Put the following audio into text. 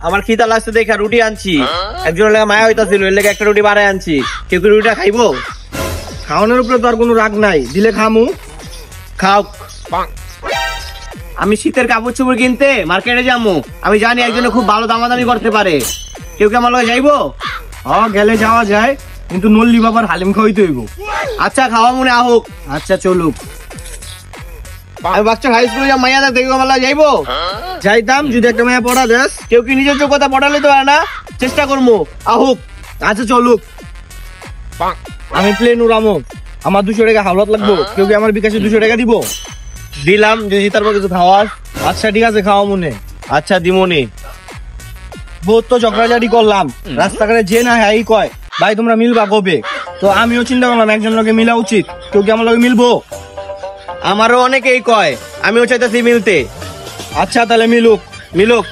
আমার খিদা লাগছে দেখা রুটি আনছি। একজনের লেগে মায়া হইতাছিল, এর লেগে একটা রুটি বাড়াই আনছি। কেউ কি রুটিটা খাইবো? খাওয়ানোর উপরে তো আর কোনো রাগ নাই, দিলে খামু। খাও। আমি শীতের কাপড় চোপড় কিনতে মার্কেটে যাবো, আমি জানি একজনে খুব ভালো দামাদামি করতে পারে। কেউ কি আমার লগে যাইবো? গেলে যাওয়া যায়, কিন্তু নল্লি বাবার হালিম খাওয়াইতে হইব। আচ্ছা খাওয়া মনে আহুক। আচ্ছা চলুক। আমি বাচ্চা হাই স্কুলে যা মাইয়া দেখতে আমার লগে যাইবো? যাইতাম যদি একটা মেয়ে পড়া দেস। কেউ কি নিজের যোগ্যতা পড়ালে তো পারে না? চেষ্টা করবো, আহুক। আচ্ছা চলুক। আমি প্লেন উড়ামো, আমার 200 টাকা হাওলাত লাগবো। কেউ কি আমার বিকাশে 200 টাকা দিব? দিলাম, যদি তারপর কিছু খাওয়াস। আচ্ছা ঠিক আছে, খাওয়া মনে। আচ্ছা দিমনি। বহুত তো ঝগড়াঝাড়ি করলাম, রাস্তাঘাটে যে না হ্যাঁ কয় ভাই তোমরা মিলবা কবে? তো আমিও চিন্তা করলাম একজন লোকে মিলা উচিত। কেউ কি আমার লোকে মিলবো? আমারও অনেকেই কয়, আমিও চাইতেছি মিলতে। আচ্ছা তাহলে মিলুক। মিলুক।